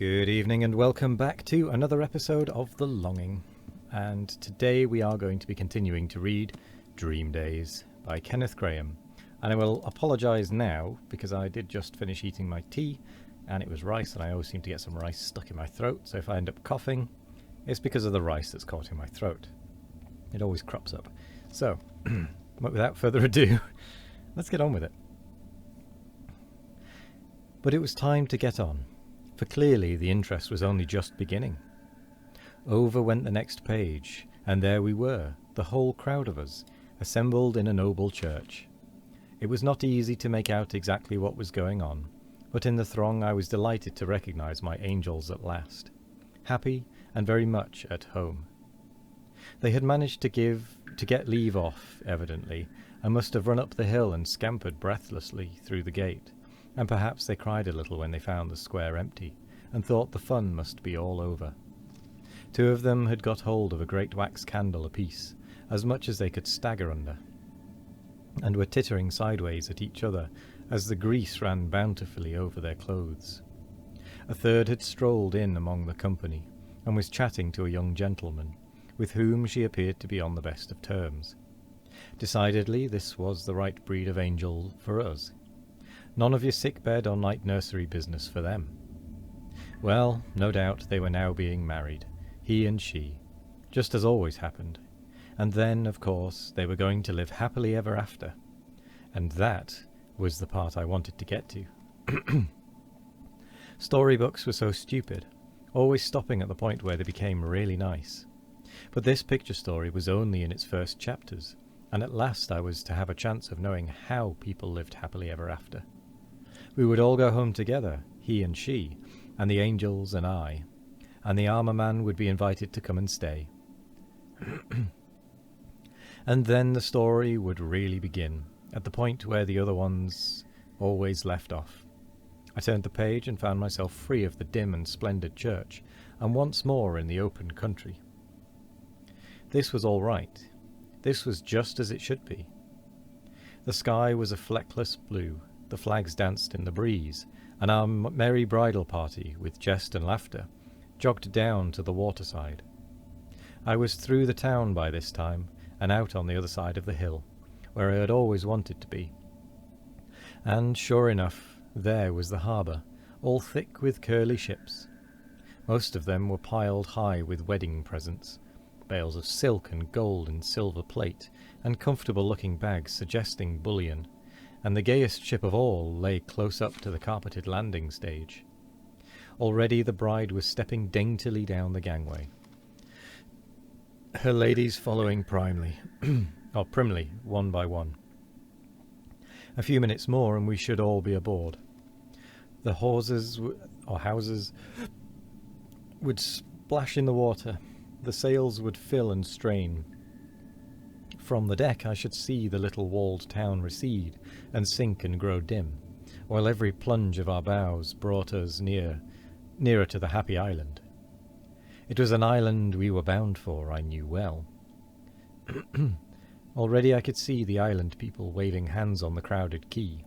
Good evening and welcome back to another episode of The Longing. And today we are going to be continuing to read Dream Days by Kenneth Grahame. And I will apologise now because I did just finish eating my tea and it was rice, and I always seem to get some rice stuck in my throat. So if I end up coughing, it's because of the rice that's caught in my throat. It always crops up. So, without further ado, let's get on with it. But it was time to get on, for clearly the interest was only just beginning. Over went the next page, and there we were, the whole crowd of us, assembled in a noble church. It was not easy to make out exactly what was going on, but in the throng I was delighted to recognise my angels at last, happy and very much at home. They had managed to get leave off, evidently, and must have run up the hill and scampered breathlessly through the gate, and perhaps they cried a little when they found the square empty, and thought the fun must be all over. Two of them had got hold of a great wax candle apiece, as much as they could stagger under, and were tittering sideways at each other as the grease ran bountifully over their clothes. A third had strolled in among the company, and was chatting to a young gentleman, with whom she appeared to be on the best of terms. Decidedly this was the right breed of angel for us. None of your sick-bed or night nursery business for them. Well, no doubt they were now being married, he and she, just as always happened, and then, of course, they were going to live happily ever after. And that was the part I wanted to get to. Storybooks were so stupid, always stopping at the point where they became really nice. But this picture story was only in its first chapters, and at last I was to have a chance of knowing how people lived happily ever after. We would all go home together, he and she, and the angels and I, and the armour man would be invited to come and stay. And then the story would really begin, at the point where the other ones always left off. I turned the page and found myself free of the dim and splendid church, and once more in the open country. This was all right. This was just as it should be. The sky was a fleckless blue, the flags danced in the breeze, and our merry bridal party, with jest and laughter, jogged down to the waterside. I was through the town by this time, and out on the other side of the hill, where I had always wanted to be. And sure enough, there was the harbour, all thick with curly ships. Most of them were piled high with wedding presents, bales of silk and gold and silver plate, and comfortable-looking bags suggesting bullion, and the gayest ship of all lay close up to the carpeted landing stage. Already the bride was stepping daintily down the gangway, her ladies following primly, one by one. A few minutes more and we should all be aboard. The hawsers would splash in the water, the sails would fill and strain. From the deck I should see the little walled town recede and sink and grow dim, while every plunge of our bows brought us nearer to the happy island. It was an island we were bound for, I knew well. Already I could see the island people waving hands on the crowded quay,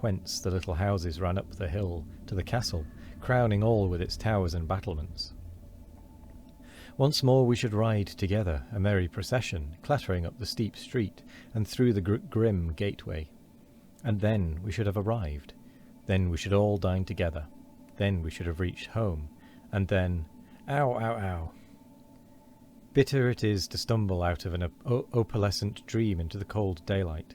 whence the little houses ran up the hill to the castle, crowning all with its towers and battlements. Once more we should ride together, a merry procession, clattering up the steep street and through the grim gateway. And then we should have arrived. Then we should all dine together. Then we should have reached home. And then... Ow, ow, ow. Bitter it is to stumble out of an opalescent dream into the cold daylight.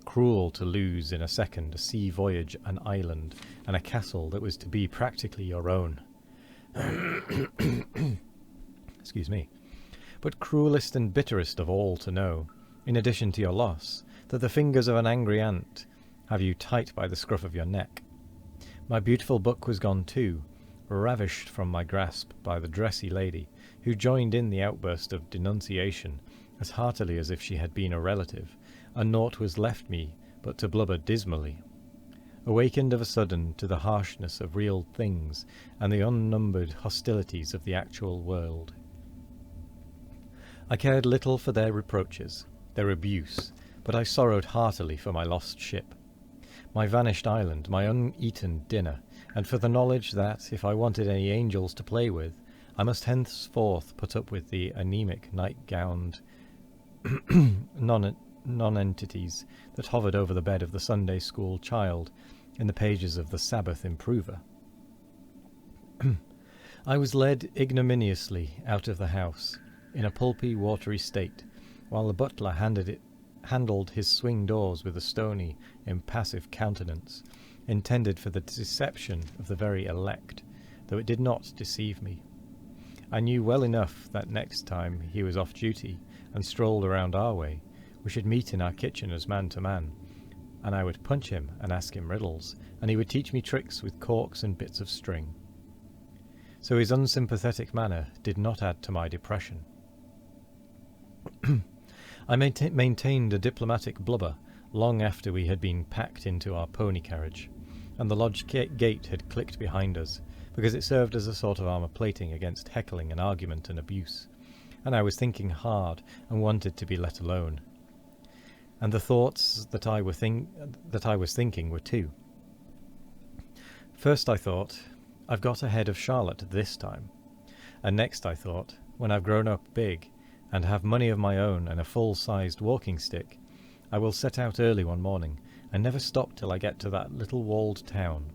Cruel to lose in a second a sea voyage, an island, and a castle that was to be practically your own. Excuse me. But cruelest and bitterest of all to know, in addition to your loss, that the fingers of an angry ant have you tight by the scruff of your neck. My beautiful book was gone too, ravished from my grasp by the dressy lady, who joined in the outburst of denunciation as heartily as if she had been a relative, and naught was left me but to blubber dismally, awakened of a sudden to the harshness of real things and the unnumbered hostilities of the actual world. I cared little for their reproaches, their abuse, but I sorrowed heartily for my lost ship, my vanished island, my uneaten dinner, and for the knowledge that, if I wanted any angels to play with, I must henceforth put up with the anemic, night-gowned non-entities that hovered over the bed of the Sunday school child in the pages of the Sabbath Improver. I was led ignominiously out of the house, in a pulpy, watery state, while the butler handled his swing doors with a stony, impassive countenance, intended for the deception of the very elect, though it did not deceive me. I knew well enough that next time he was off duty and strolled around our way, we should meet in our kitchen as man to man, and I would punch him and ask him riddles, and he would teach me tricks with corks and bits of string. So his unsympathetic manner did not add to my depression. I maintained a diplomatic blubber long after we had been packed into our pony carriage, and the lodge gate had clicked behind us, because it served as a sort of armour plating against heckling and argument and abuse, and I was thinking hard and wanted to be let alone. And the thoughts that I was thinking were two. First I thought, I've got ahead of Charlotte this time, and next I thought, when I've grown up big and have money of my own and a full-sized walking stick, I will set out early one morning and never stop till I get to that little walled town.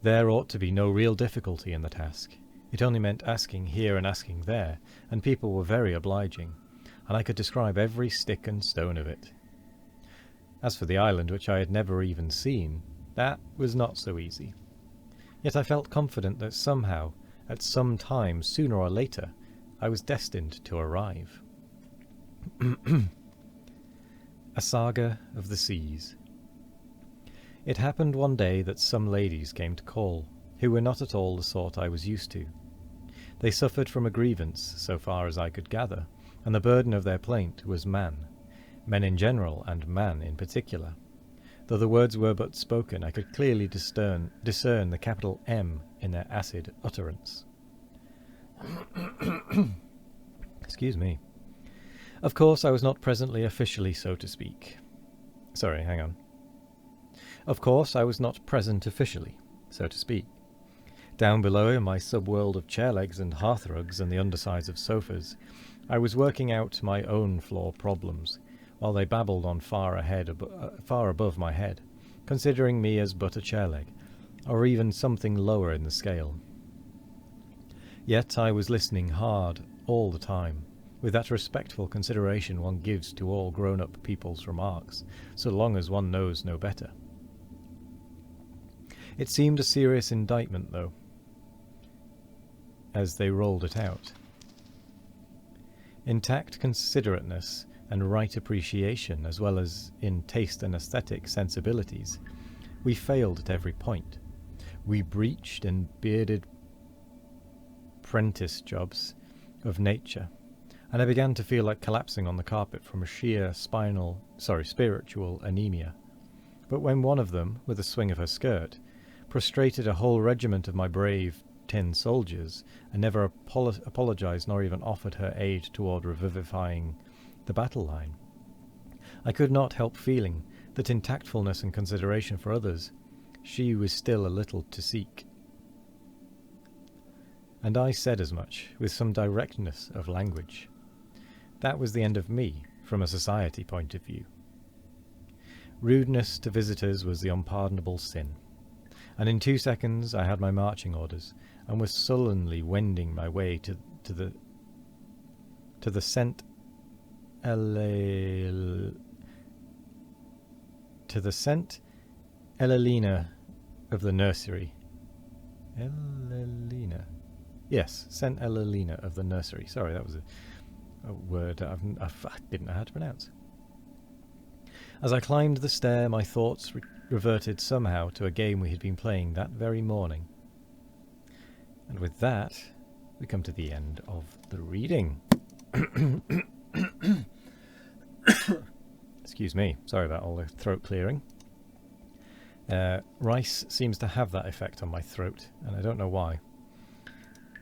There ought to be no real difficulty in the task. It only meant asking here and asking there, and people were very obliging, and I could describe every stick and stone of it. As for the island, which I had never even seen, that was not so easy. Yet I felt confident that somehow, at some time, sooner or later, I was destined to arrive. A Saga of the Seas. It happened one day that some ladies came to call, who were not at all the sort I was used to. They suffered from a grievance, so far as I could gather, and the burden of their plaint was men in general and man in particular. Though the words were but spoken, I could clearly discern the capital M in their acid utterance. Excuse me. Of course, I was not presently officially, so to speak. Of course, I was not present officially, so to speak. Down below in my subworld of chair legs and hearthrugs and the undersides of sofas, I was working out my own floor problems, while they babbled on far above my head, considering me as but a chair leg, or even something lower in the scale. Yet I was listening hard all the time, with that respectful consideration one gives to all grown-up people's remarks, so long as one knows no better. It seemed a serious indictment, though, as they rolled it out. In tact, considerateness, and right appreciation, as well as in taste and aesthetic sensibilities, we failed at every point. We breeched and bearded prentice jobs of nature, and I began to feel like collapsing on the carpet from a sheer spiritual anemia. But when one of them, with a swing of her skirt, prostrated a whole regiment of my brave tin soldiers, and never apologized nor even offered her aid toward revivifying the battle line, I could not help feeling that in tactfulness and consideration for others, she was still a little to seek. And I said as much, with some directness of language. That was the end of me, from a society point of view. Rudeness to visitors was the unpardonable sin, and in 2 seconds I had my marching orders, and was sullenly wending my way to the St. Elelina of the nursery. Elelina. Yes, St. Elelina of the nursery. Sorry, that was a word I didn't know how to pronounce. As I climbed the stair, my thoughts reverted somehow to a game we had been playing that very morning. And with that, we come to the end of the reading. Excuse me, sorry about all the throat clearing. Rice seems to have that effect on my throat, and I don't know why.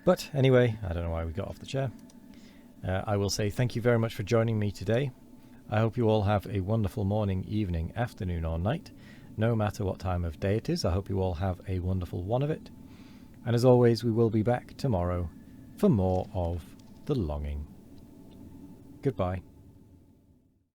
But anyway, I don't know why we got off the chair. I will say thank you very much for joining me today. I hope you all have a wonderful morning, evening, afternoon or night, no matter what time of day it is. I hope you all have a wonderful one of it. And as always, we will be back tomorrow for more of The Longing. Goodbye.